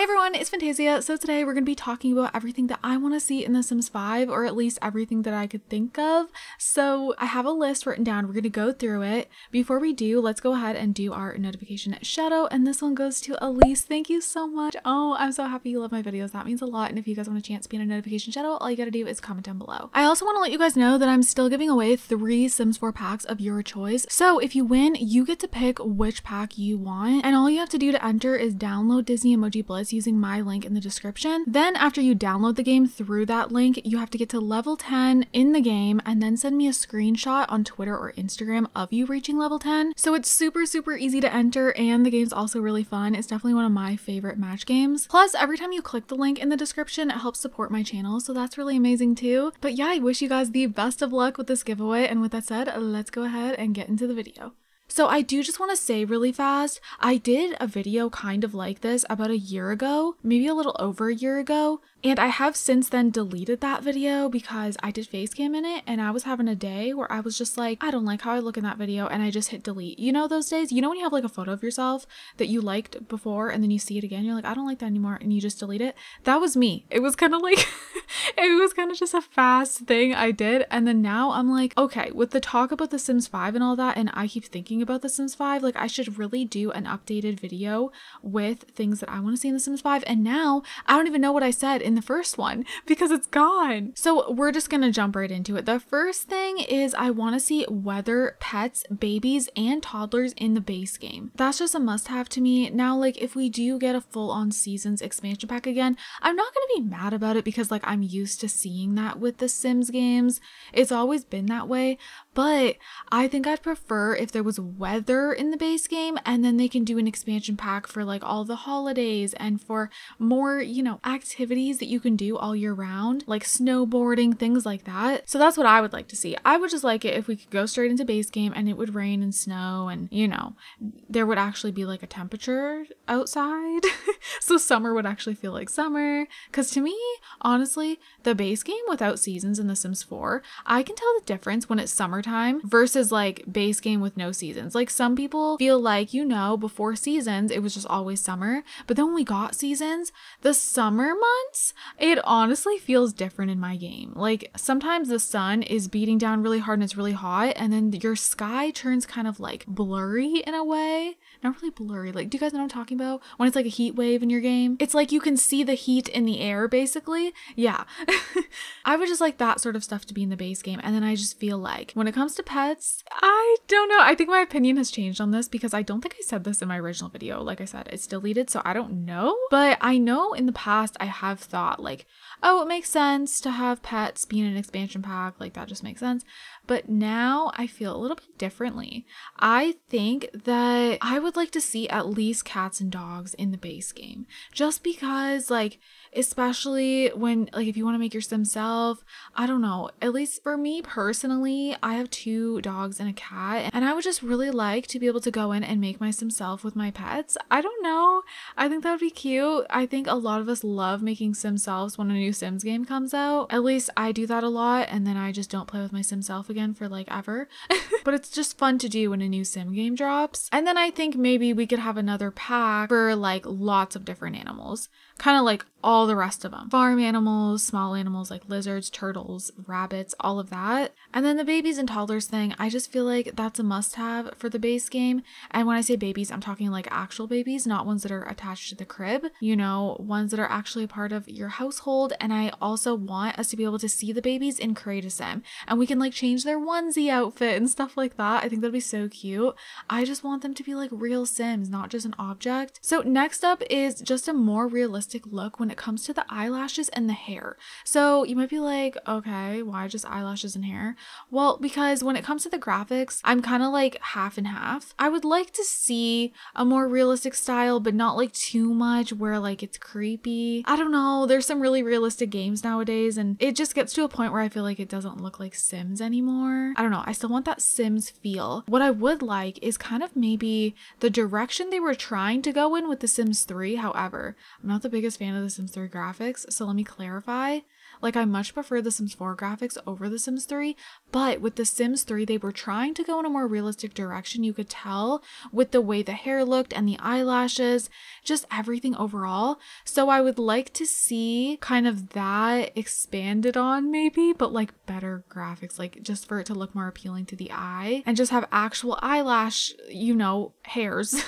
everyone, it's Fantayzia. So today we're going to be talking about everything that I want to see in The Sims 5, or at least everything that I could think of. So I have a list written down. We're going to go through it. Before we do, let's go ahead and do our notification shout out. And this one goes to Elise. Thank you so much. Oh, I'm so happy you love my videos. That means a lot. And if you guys want a chance to be in a notification shout out, all you got to do is comment down below. I also want to let you guys know that I'm still giving away 3 Sims 4 packs of your choice. So if you win, you get to pick which pack you want. And all you have to do to enter is download Disney Emoji Blitz using my link in the description. Then after you download the game through that link, you have to get to level 10 in the game and then send me a screenshot on Twitter or Instagram of you reaching level 10. So it's super easy to enter, and the game's also really fun. It's definitely one of my favorite match games. Plus, every time you click the link in the description, it helps support my channel, so that's really amazing too. But yeah, I wish you guys the best of luck with this giveaway, and with that said, let's go ahead and get into the video. So I do just want to say really fast, I did a video kind of like this about a year ago, maybe a little over a year ago, and I have since then deleted that video because I did face cam in it and I was having a day where I was just like, I don't like how I look in that video, and I just hit delete. You know those days? You know when you have like a photo of yourself that you liked before and then you see it again, you're like, I don't like that anymore, and you just delete it? That was me. It was kind of like, it was kind of just a fast thing I did, and then now I'm like, okay, with the talk about The Sims 5 and all that, and I keep thinking about The Sims 5, like I should really do an updated video with things that I want to see in The Sims 5, and now I don't even know what I said in the first one because it's gone. So we're just gonna jump right into it. The first thing is I want to see whether pets, babies, and toddlers in the base game. That's just a must-have to me. Now, like if we do get a full-on seasons expansion pack again, I'm not gonna be mad about it because like I'm used to seeing that with the Sims games. It's always been that way, but I think I'd prefer if there was weather in the base game and then they can do an expansion pack for like all the holidays and for more, you know, activities that you can do all year round, like snowboarding, things like that. So that's what I would like to see. I would just like it if we could go straight into base game and it would rain and snow and, you know, there would actually be like a temperature outside. So summer would actually feel like summer. Because to me, honestly, the base game without seasons in The Sims 4, I can tell the difference when it's summertime versus like base game with no seasons. Like some people feel like, you know, before seasons, it was just always summer. But then when we got seasons, the summer months, it honestly feels different in my game. Like sometimes the sun is beating down really hard and it's really hot, and then your sky turns kind of like blurry in a way. Not really blurry. Like, do you guys know what I'm talking about? When it's like a heat wave in your game, it's like you can see the heat in the air basically. Yeah. I would just like that sort of stuff to be in the base game. And then I just feel like when it comes to pets, I don't know. I think my opinion has changed on this because I don't think I said this in my original video. Like I said, it's deleted, so I don't know. But I know in the past I have thought like, oh, it makes sense to have pets be in an expansion pack. Like that just makes sense. But now I feel a little bit differently. I think that I would like to see at least cats and dogs in the base game. Just because like, especially when like if you want to make your sim self, I don't know, at least for me personally, I have 2 dogs and a cat, and I would just really like to be able to go in and make my sim self with my pets. I don't know, I think that would be cute. I think a lot of us love making sim selves when a new Sims game comes out. At least I do that a lot, and then I just don't play with my sim self again for like ever. But it's just fun to do when a new sim game drops. And then I think maybe we could have another pack for like lots of different animals, kind of like all the rest of them. Farm animals, small animals like lizards, turtles, rabbits, all of that. And then the babies and toddlers thing, I just feel like that's a must-have for the base game. And when I say babies, I'm talking like actual babies, not ones that are attached to the crib, you know, ones that are actually a part of your household. And I also want us to be able to see the babies in Create a Sim, and we can like change their onesie outfit and stuff like that. I think that'd be so cute. I just want them to be like real Sims, not just an object. So next up is just a more realistic look when it comes to the eyelashes and the hair. So you might be like, okay, why just eyelashes and hair? Well, because when it comes to the graphics, I'm kind of like half and half. I would like to see a more realistic style, but not like too much where like it's creepy. I don't know, there's some really realistic games nowadays and it just gets to a point where I feel like it doesn't look like Sims anymore. I don't know, I still want that Sims feel. What I would like is kind of maybe the direction they were trying to go in with The Sims 3. However, I'm not the biggest fan of The Sims 3 graphics, so let me clarify. Like, I much prefer the Sims 4 graphics over the Sims 3, but with the Sims 3, they were trying to go in a more realistic direction. You could tell with the way the hair looked and the eyelashes, just everything overall. So I would like to see kind of that expanded on maybe, but like better graphics, like just for it to look more appealing to the eye and just have actual eyelash, you know, hairs.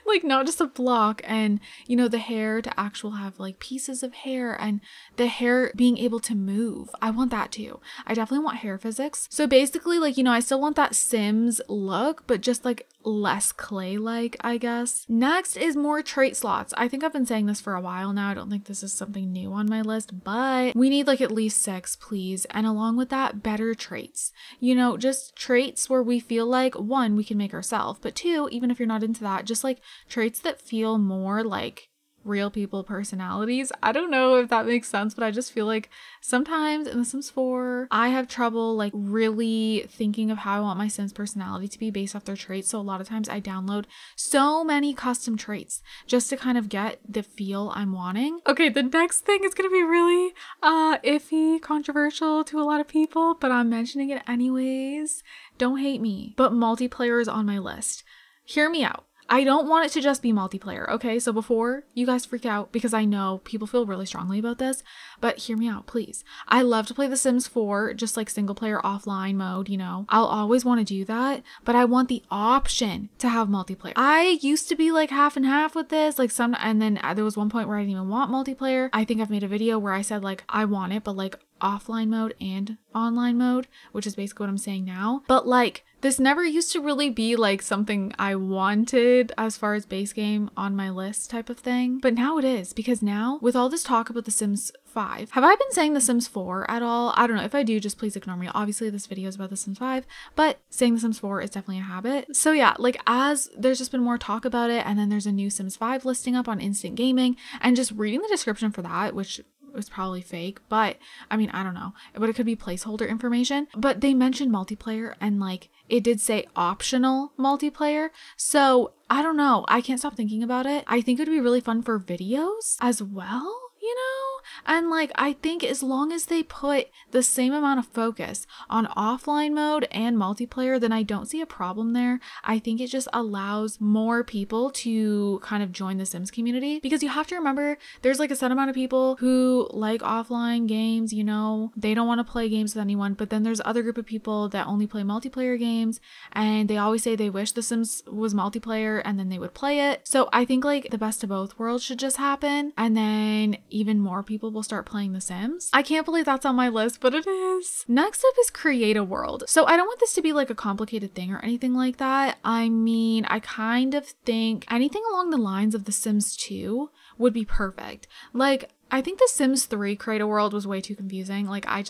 Like not just a block, and you know, the hair to actual have like pieces of hair and the hair being able to move. I want that too. I definitely want hair physics. So basically, like, you know, I still want that Sims look, but just like less clay-like, I guess. Next is more trait slots. I think I've been saying this for a while now. I don't think this is something new on my list, but we need like at least 6, please. And along with that, better traits. You know, just traits where we feel like, 1, we can make ourselves, but 2, even if you're not into that, just like traits that feel more like real people personalities. I don't know if that makes sense, but I just feel like sometimes in The Sims 4, I have trouble like really thinking of how I want my Sims personality to be based off their traits. So a lot of times I download so many custom traits just to kind of get the feel I'm wanting. Okay, the next thing is going to be really iffy, controversial to a lot of people, but I'm mentioning it anyways. Don't hate me, but multiplayer is on my list. Hear me out. I don't want it to just be multiplayer, okay? So before you guys freak out, because I know people feel really strongly about this, but hear me out, please. I love to play The Sims 4, just like single player offline mode, you know. I'll always want to do that, but I want the option to have multiplayer. I used to be like half and half with this, like and then there was one point where I didn't even want multiplayer. I think I've made a video where I said like, I want it, but like offline mode and online mode, which is basically what I'm saying now. But like, this never used to really be like something I wanted as far as base game on my list type of thing. But now it is, because now with all this talk about The Sims 5, have I been saying The Sims 4 at all? I don't know. If I do, just please ignore me. Obviously this video is about The Sims 5, but saying The Sims 4 is definitely a habit. So yeah, like as there's just been more talk about it, and then there's a new Sims 5 listing up on Instant Gaming, and just reading the description for that, which was probably fake, but I mean, I don't know, but it could be placeholder information. But they mentioned multiplayer, and like it did say optional multiplayer, so I don't know, I can't stop thinking about it. I think it would be really fun for videos as well, you know? And like, I think as long as they put the same amount of focus on offline mode and multiplayer, then I don't see a problem there. I think it just allows more people to kind of join the Sims community, because you have to remember there's like a set amount of people who like offline games, you know, they don't want to play games with anyone, but then there's other group of people that only play multiplayer games, and they always say they wish The Sims was multiplayer and then they would play it. So I think like the best of both worlds should just happen, and then even more people will start playing The Sims. I can't believe that's on my list, but it is. Next up is create a world. So I don't want this to be like a complicated thing or anything like that. I mean, I kind of think anything along the lines of The Sims 2 would be perfect. Like, I think The Sims 3 Create a World was way too confusing. Like I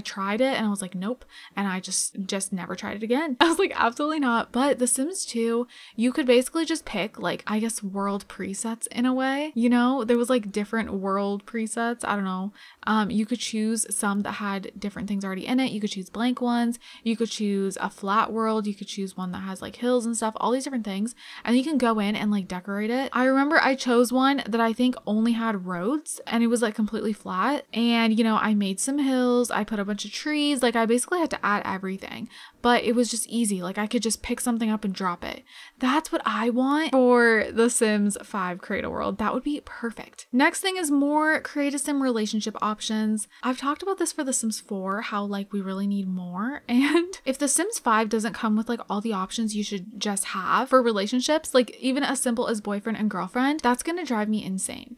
tried it and I was like, nope. And I just never tried it again. I was like, absolutely not. But The Sims 2, you could basically just pick like, I guess, world presets in a way, you know, there was like different world presets. I don't know. You could choose some that had different things already in it. You could choose blank ones. You could choose a flat world. You could choose one that has like hills and stuff, all these different things. And you can go in and like decorate it. I remember I chose one that I think only had roads, and it was like completely flat, and you know, I made some hills, I put a bunch of trees, like I basically had to add everything, but it was just easy. Like I could just pick something up and drop it. That's what I want for The Sims 5 Create a World. That would be perfect. Next thing is more create a sim relationship options. I've talked about this for The Sims 4, how like we really need more, and if The Sims 5 doesn't come with like all the options you should just have for relationships, like even as simple as boyfriend and girlfriend, that's gonna drive me insane.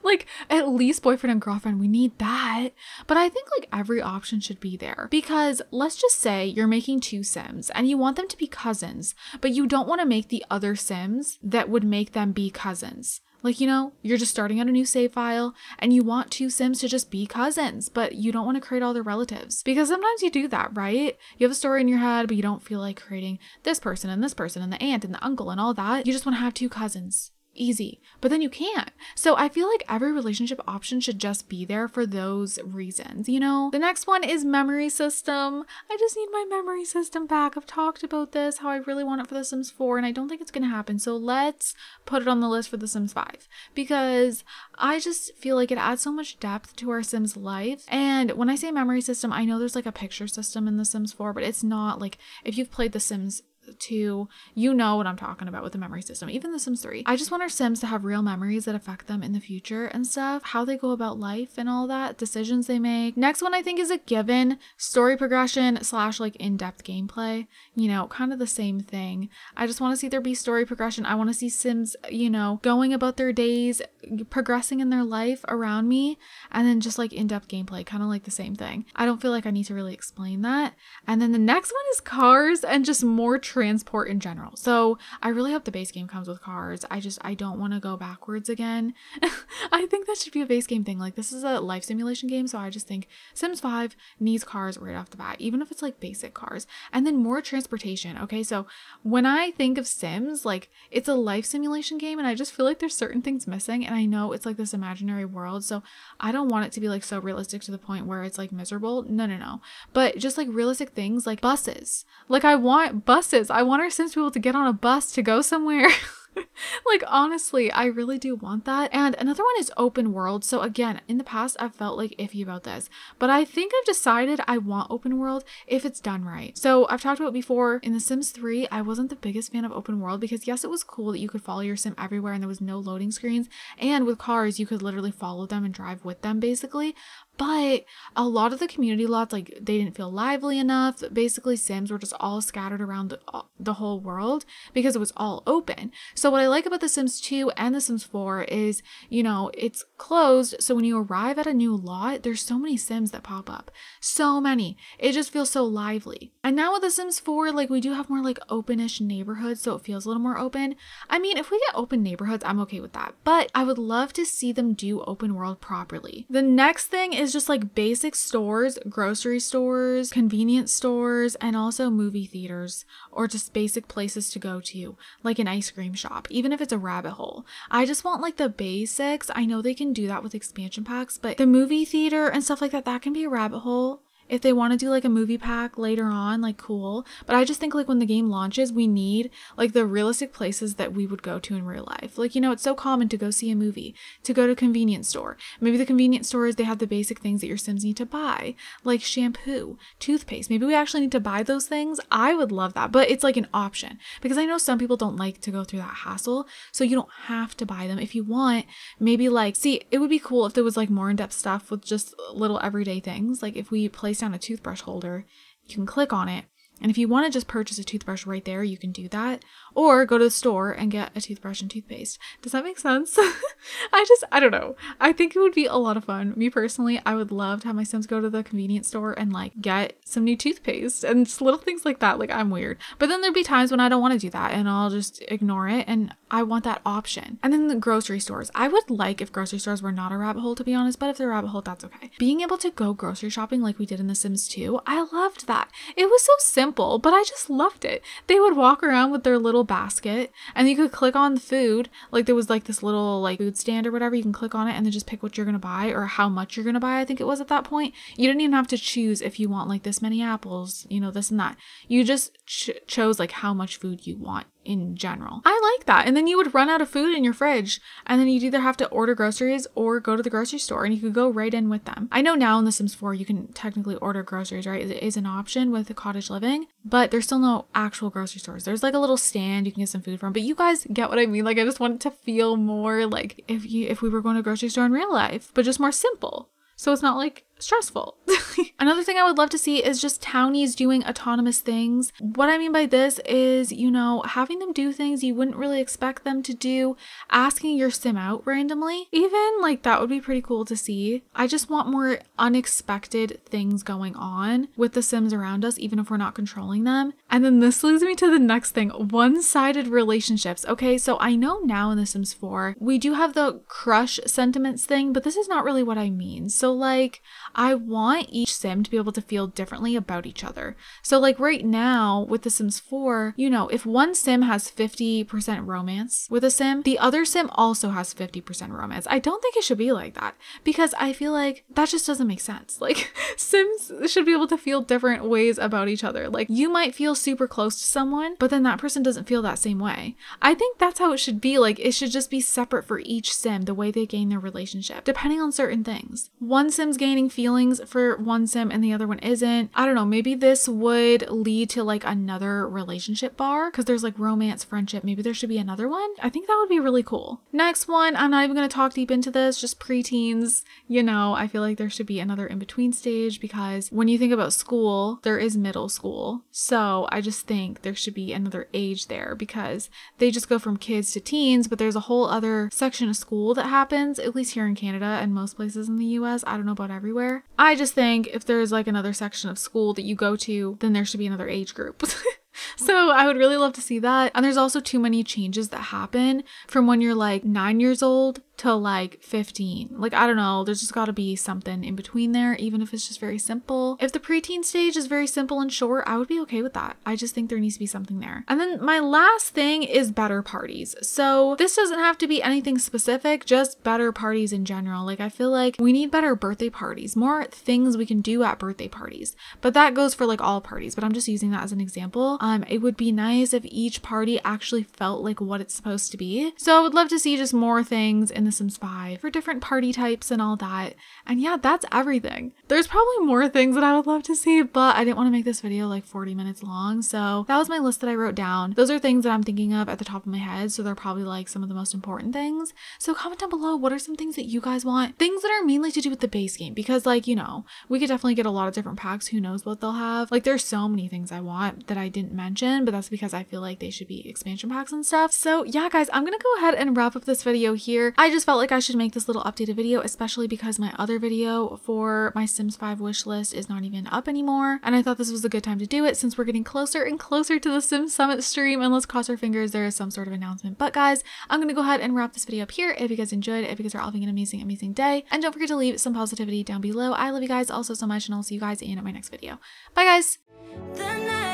Like at least boyfriend and girlfriend, we need that. But I think like every option should be there, because let's just say you're making 2 Sims and you want them to be cousins, but you don't want to make the other Sims that would make them be cousins. Like, you know, you're just starting out a new save file and you want 2 Sims to just be cousins, but you don't want to create all their relatives, because sometimes you do that, right? You have a story in your head, but you don't feel like creating this person and the aunt and the uncle and all that. You just want to have 2 cousins. easy, but then you can't. So I feel like every relationship option should just be there for those reasons, you know? The next one is memory system. I just need my memory system back. I've talked about this, how I really want it for The Sims 4, and I don't think it's gonna happen. So let's put it on the list for The Sims 5, because I just feel like it adds so much depth to our Sims life. And when I say memory system, I know there's like a picture system in The Sims 4, but it's not like, if you've played The Sims 2, you know what I'm talking about with the memory system. Even The Sims 3. I just want our Sims to have real memories that affect them in the future and stuff, how they go about life and all that, decisions they make. Next one I think is a given, story progression / like in-depth gameplay, you know, kind of the same thing. I just want to see there be story progression. I want to see Sims, you know, going about their days, progressing in their life around me, and then just like in-depth gameplay, kind of like the same thing. I don't feel like I need to really explain that. And then the next one is cars and just more transport in general. So I really hope the base game comes with cars. I don't want to go backwards again. I think that should be a base game thing. Like, this is a life simulation game, so I just think Sims 5 needs cars right off the bat, even if it's like basic cars. And then more transportation. Okay, so when I think of Sims, like, it's a life simulation game, and I just feel like there's certain things missing, and I know it's like this imaginary world, so I don't want it to be like so realistic to the point where it's like miserable. No. But just like realistic things like buses. Like, I want buses. I want our Sims to be able to get on a bus to go somewhere. Like, honestly, I really do want that. And another one is open world. So again, in the past, I've felt like iffy about this, but I think I've decided I want open world if it's done right. So I've talked about before in The Sims 3, I wasn't the biggest fan of open world because yes, it was cool that you could follow your Sim everywhere and there was no loading screens. And with cars, you could literally follow them and drive with them basically. But a lot of the community lots, like, they didn't feel lively enough. Basically, Sims were just all scattered around the whole world because it was all open. So what I like about The Sims 2 and The Sims 4 is, you know, it's closed. So when you arrive at a new lot, there's so many Sims that pop up. So many. It just feels so lively. And now with The Sims 4, like, we do have more like openish neighborhoods, so it feels a little more open. I mean, if we get open neighborhoods, I'm okay with that. But I would love to see them do open world properly. The next thing is just like basic stores, grocery stores, convenience stores, and also movie theaters, or just basic places to go to, like an ice cream shop, even if it's a rabbit hole. I just want like the basics. I know they can do that with expansion packs, but the movie theater and stuff like that, that can be a rabbit hole. If they want to do like a movie pack later on, like, cool. But I just think like when the game launches, we need like the realistic places that we would go to in real life. Like, you know, it's so common to go see a movie, to go to a convenience store. Maybe the convenience stores, they have the basic things that your Sims need to buy, like shampoo, toothpaste. Maybe we actually need to buy those things. I would love that, but it's like an option because I know some people don't like to go through that hassle. So you don't have to buy them. If you want, maybe like, see, it would be cool if there was like more in-depth stuff with just little everyday things. Like if we place down a toothbrush holder, you can click on it, and if you want to just purchase a toothbrush right there, you can do that, or go to the store and get a toothbrush and toothpaste. Does that make sense? I don't know. I think it would be a lot of fun. Me personally, I would love to have my Sims go to the convenience store and like get some new toothpaste and just little things like that. Like, I'm weird, but then there'd be times when I don't want to do that and I'll just ignore it, and I want that option. And then the grocery stores, I would like if grocery stores were not a rabbit hole, to be honest, but if they're a rabbit hole, that's okay. Being able to go grocery shopping like we did in The Sims 2, I loved that. It was so simple, but I just loved it. They would walk around with their little basket and you could click on the food. Like, there was like this little like food stand or whatever. You can click on it and then just pick what you're gonna buy or how much you're gonna buy. I think it was at that point. You didn't even have to choose if you want like this many apples, you know, this and that. You just chose like how much food you want in general. I like that. And then you would run out of food in your fridge, and then you'd either have to order groceries or go to the grocery store, and you could go right in with them. I know now in The Sims 4 you can technically order groceries, right? It is an option with the cottage living, but there's still no actual grocery stores. There's like a little stand you can get some food from, but you guys get what I mean. Like, I just want it to feel more like if we were going to a grocery store in real life, but just more simple. So it's not like stressful. Another thing I would love to see is just townies doing autonomous things. What I mean by this is, you know, having them do things you wouldn't really expect them to do, asking your Sim out randomly. Even like that would be pretty cool to see. I just want more unexpected things going on with the Sims around us, even if we're not controlling them. And then this leads me to the next thing, one-sided relationships. Okay, so I know now in The Sims 4, we do have the crush sentiments thing, but this is not really what I mean. So like, I want each sim to be able to feel differently about each other. So like right now with The Sims 4, you know, if one sim has 50% romance with a sim, the other sim also has 50% romance. I don't think it should be like that because I feel like that just doesn't make sense. Like sims should be able to feel different ways about each other. Like you might feel super close to someone, but then that person doesn't feel that same way. I think that's how it should be. Like it should just be separate for each sim, the way they gain their relationship, depending on certain things. One sim's gaining feelings for one sim and the other one isn't. I don't know, maybe this would lead to like another relationship bar because there's like romance, friendship. Maybe there should be another one. I think that would be really cool. Next one, I'm not even going to talk deep into this, just preteens. You know, I feel like there should be another in-between stage because when you think about school, there is middle school. So I just think there should be another age there because they just go from kids to teens, but there's a whole other section of school that happens, at least here in Canada and most places in the US. I don't know about everywhere. I just think if there's like another section of school that you go to, then there should be another age group. So I would really love to see that. And there's also too many changes that happen from when you're like 9 years old to like 15. Like, I don't know, there's just got to be something in between there, even if it's just very simple. If the preteen stage is very simple and short, I would be okay with that. I just think there needs to be something there. And then my last thing is better parties. So this doesn't have to be anything specific, just better parties in general. Like I feel like we need better birthday parties, more things we can do at birthday parties. But that goes for like all parties, but I'm just using that as an example. It would be nice if each party actually felt like what it's supposed to be. So I would love to see just more things in The Sims 5 for different party types and all that. And yeah, that's everything. There's probably more things that I would love to see, but I didn't want to make this video like 40 minutes long. So that was my list that I wrote down. Those are things that I'm thinking of at the top of my head. So they're probably like some of the most important things. So comment down below, what are some things that you guys want? Things that are mainly to do with the base game, because like, you know, we could definitely get a lot of different packs. Who knows what they'll have? Like there's so many things I want that I didn't mention, but that's because I feel like they should be expansion packs and stuff. So yeah, guys, I'm gonna go ahead and wrap up this video here. I just felt like I should make this little updated video, especially because my other video for my Sims 5 wish list is not even up anymore. And I thought this was a good time to do it since we're getting closer and closer to the Sims Summit stream, and let's cross our fingers there is some sort of announcement. But guys, I'm gonna go ahead and wrap this video up here. If you guys enjoyed it, if you guys are all having an amazing, amazing day, and don't forget to leave some positivity down below. I love you guys also so much, and I'll see you guys in my next video. Bye guys!